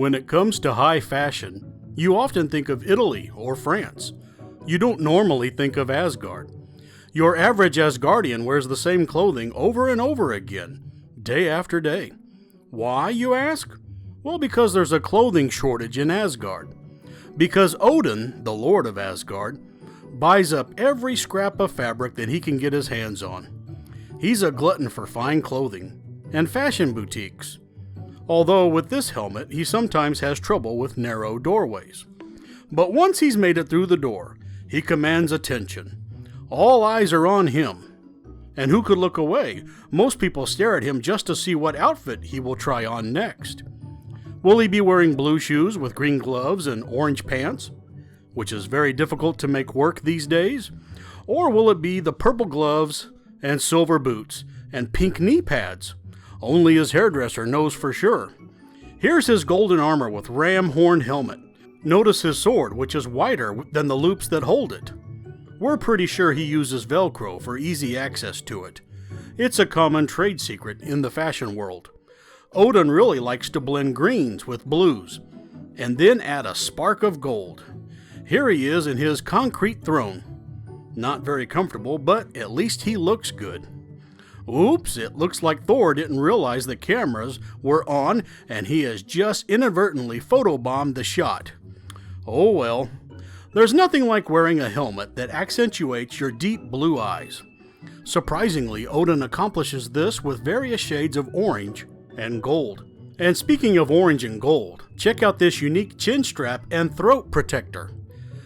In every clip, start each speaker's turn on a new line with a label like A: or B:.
A: When it comes to high fashion, you often think of Italy or France. You don't normally think of Asgard. Your average Asgardian wears the same clothing over and over again, day after day. Why, you ask? Well, because there's a clothing shortage in Asgard. Because Odin, the Lord of Asgard, buys up every scrap of fabric that he can get his hands on. He's a glutton for fine clothing and fashion boutiques. Although with this helmet, he sometimes has trouble with narrow doorways. But once he's made it through the door, he commands attention. All eyes are on him. And who could look away? Most people stare at him just to see what outfit he will try on next. Will he be wearing blue shoes with green gloves and orange pants, which is very difficult to make work these days? Or will it be the purple gloves and silver boots and pink knee pads? Only his hairdresser knows for sure. Here's his golden armor with ram-horned helmet. Notice his sword, which is wider than the loops that hold it. We're pretty sure he uses Velcro for easy access to it. It's a common trade secret in the fashion world. Odin really likes to blend greens with blues, and then add a spark of gold. Here he is in his concrete throne. Not very comfortable, but at least he looks good. Oops, it looks like Thor didn't realize the cameras were on and he has just inadvertently photobombed the shot. Oh well. There's nothing like wearing a helmet that accentuates your deep blue eyes. Surprisingly, Odin accomplishes this with various shades of orange and gold. And speaking of orange and gold, check out this unique chin strap and throat protector.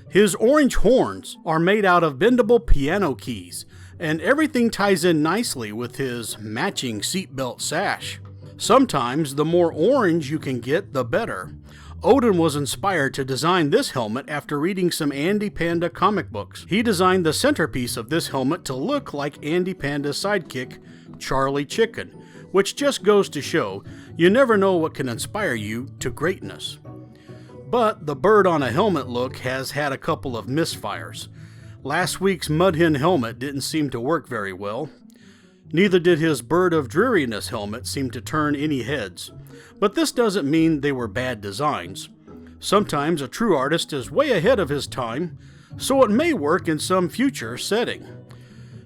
A: His orange horns are made out of bendable piano keys, and everything ties in nicely with his matching seatbelt sash. Sometimes the more orange you can get, the better. Odin was inspired to design this helmet after reading some Andy Panda comic books. He designed the centerpiece of this helmet to look like Andy Panda's sidekick, Charlie Chicken, which just goes to show you never know what can inspire you to greatness. But the bird on a helmet look has had a couple of misfires. Last week's Mudhen helmet didn't seem to work very well. Neither did his Bird of Dreariness helmet seem to turn any heads. But this doesn't mean they were bad designs. Sometimes a true artist is way ahead of his time, so it may work in some future setting.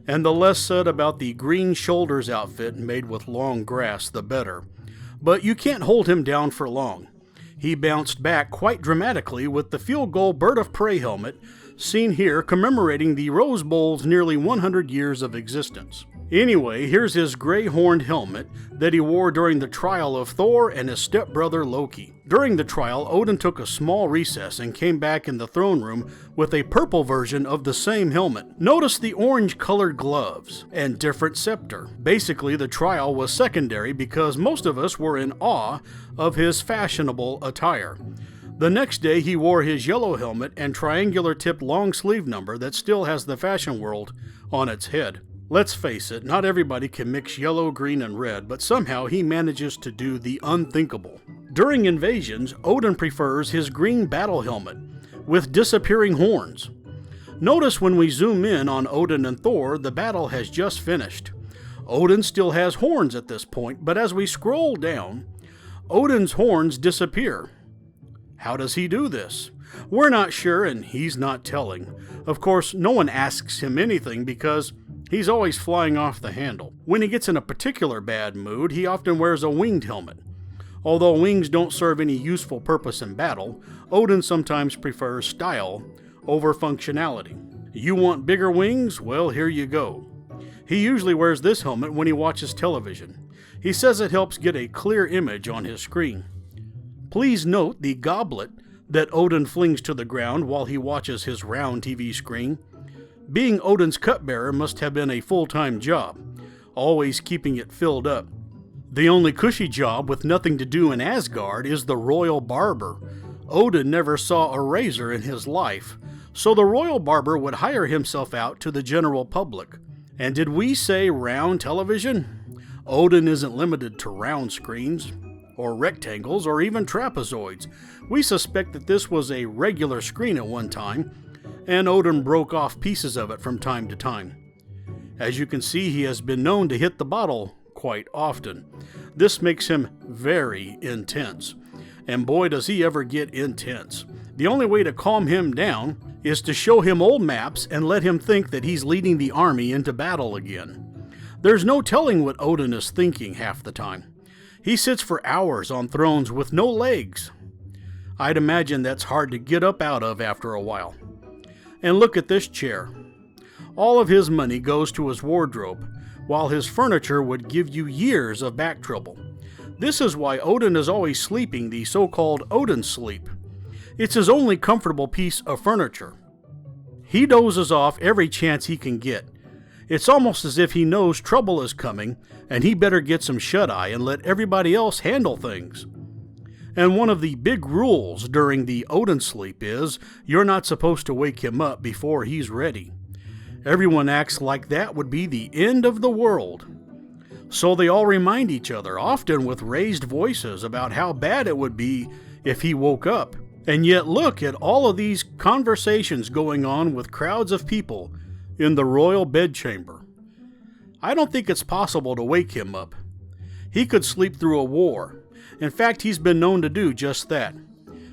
A: And the less said about the green shoulders outfit made with long grass, the better. But you can't hold him down for long. He bounced back quite dramatically with the field goal Bird of Prey helmet, seen here commemorating the Rose Bowl's nearly 100 years of existence. Anyway, here's his gray-horned helmet that he wore during the trial of Thor and his stepbrother Loki. During the trial, Odin took a small recess and came back in the throne room with a purple version of the same helmet. Notice the orange-colored gloves and different scepter. Basically, the trial was secondary because most of us were in awe of his fashionable attire. The next day, he wore his yellow helmet and triangular-tipped long-sleeve number that still has the fashion world on its head. Let's face it, not everybody can mix yellow, green, and red, but somehow he manages to do the unthinkable. During invasions, Odin prefers his green battle helmet with disappearing horns. Notice when we zoom in on Odin and Thor, the battle has just finished. Odin still has horns at this point, but as we scroll down, Odin's horns disappear. How does he do this? We're not sure, and he's not telling. Of course, no one asks him anything because he's always flying off the handle. When he gets in a particular bad mood, he often wears a winged helmet. Although wings don't serve any useful purpose in battle, Odin sometimes prefers style over functionality. You want bigger wings? Well, here you go. He usually wears this helmet when he watches television. He says it helps get a clear image on his screen. Please note the goblet that Odin flings to the ground while he watches his round TV screen. Being Odin's cupbearer must have been a full-time job, always keeping it filled up. The only cushy job with nothing to do in Asgard is the royal barber. Odin never saw a razor in his life, so the royal barber would hire himself out to the general public. And did we say round television? Odin isn't limited to round screens, or rectangles, or even trapezoids. We suspect that this was a regular screen at one time, and Odin broke off pieces of it from time to time. As you can see, he has been known to hit the bottle quite often. This makes him very intense. and boy does he ever get intense. The only way to calm him down is to show him old maps and let him think that he's leading the army into battle again. There's no telling what Odin is thinking half the time. He sits for hours on thrones with no legs. I'd imagine that's hard to get up out of after a while. And look at this chair. All of his money goes to his wardrobe, while his furniture would give you years of back trouble. This is why Odin is always sleeping the so-called Odin sleep. It's his only comfortable piece of furniture. He dozes off every chance he can get. It's almost as if he knows trouble is coming, and he better get some shut-eye and let everybody else handle things. And one of the big rules during the Odin sleep is you're not supposed to wake him up before he's ready. Everyone acts like that would be the end of the world. So they all remind each other, often with raised voices, about how bad it would be if he woke up. And yet look at all of these conversations going on with crowds of people in the royal bedchamber. I don't think it's possible to wake him up. He could sleep through a war. In fact, he's been known to do just that.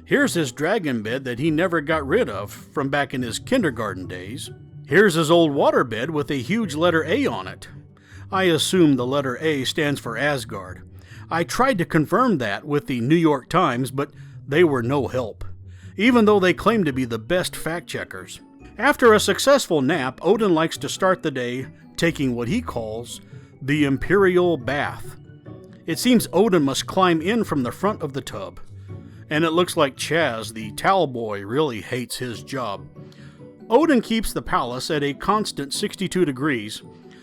A: Here's his dragon bed that he never got rid of from back in his kindergarten days. Here's his old water bed with a huge letter A on it. I assume the letter A stands for Asgard. I tried to confirm that with the New York Times, but they were no help, even though they claim to be the best fact-checkers. After a successful nap, Odin likes to start the day taking what he calls the Imperial Bath. It seems Odin must climb in from the front of the tub, and it looks like Chaz, the towel boy, really hates his job. Odin keeps the palace at a constant 62 degrees,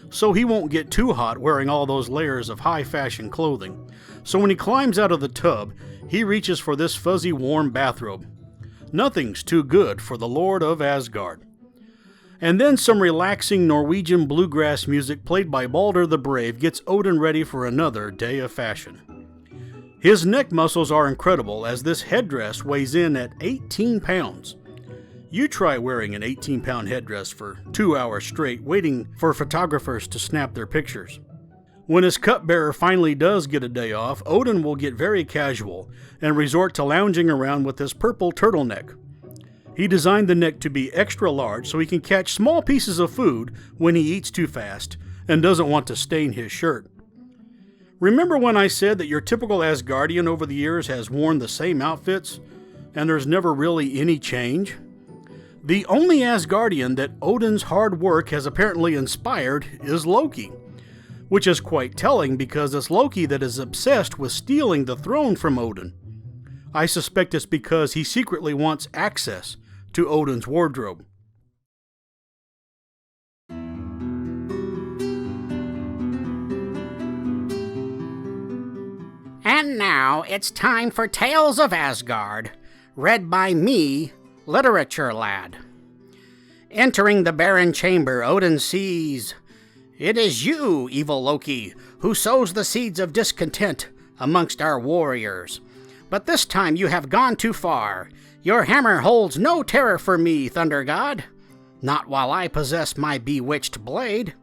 A: so he won't get too hot wearing all those layers of high-fashion clothing. So when he climbs out of the tub, he reaches for this fuzzy warm bathrobe. Nothing's too good for the Lord of Asgard. And then some relaxing Norwegian bluegrass music played by Balder the Brave gets Odin ready for another day of fashion. His neck muscles are incredible, as this headdress weighs in at 18 pounds. You try wearing an 18-pound headdress for 2 hours straight, waiting for photographers to snap their pictures. When his cupbearer finally does get a day off, Odin will get very casual and resort to lounging around with his purple turtleneck. He designed the neck to be extra large so he can catch small pieces of food when he eats too fast and doesn't want to stain his shirt. Remember when I said that your typical Asgardian over the years has worn the same outfits and there's never really any change? The only Asgardian that Odin's hard work has apparently inspired is Loki, which is quite telling because it's Loki that is obsessed with stealing the throne from Odin. I suspect it's because he secretly wants access to Odin's wardrobe.
B: And now it's time for Tales of Asgard, read by me, Literature Lad. Entering the barren chamber, Odin sees, "It is you, evil Loki, who sows the seeds of discontent amongst our warriors. But this time you have gone too far. Your hammer holds no terror for me, Thunder God, not while I possess my bewitched blade."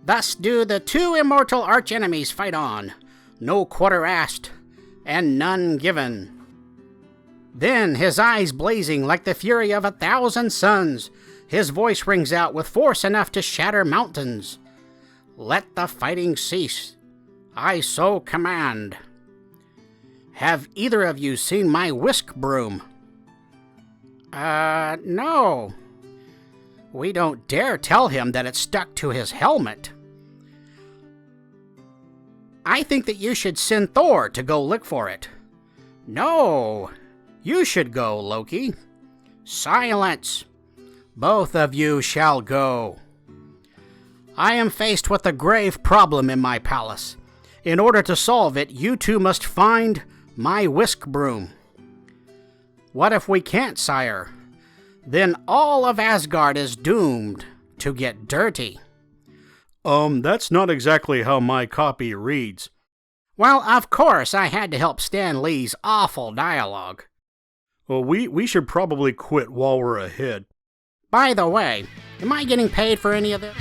B: Thus do the two immortal archenemies fight on, no quarter asked, and none given. Then, his eyes blazing like the fury of 1,000 suns, his voice rings out with force enough to shatter mountains. "Let the fighting cease. I so command. Have either of you seen my whisk broom?" No. We don't dare tell him that it's stuck to his helmet. "I think that you should send Thor to go look for it." "No. You should go, Loki." "Silence. Both of you shall go. I am faced with a grave problem in my palace. In order to solve it, you two must find my whisk broom." "What if we can't, sire?" "Then all of Asgard is doomed to get dirty."
A: That's not exactly how my copy reads.
B: "Well, of course I had to help Stan Lee's awful dialogue."
A: Well, we should probably quit while we're ahead.
B: By the way, am I getting paid for any of this?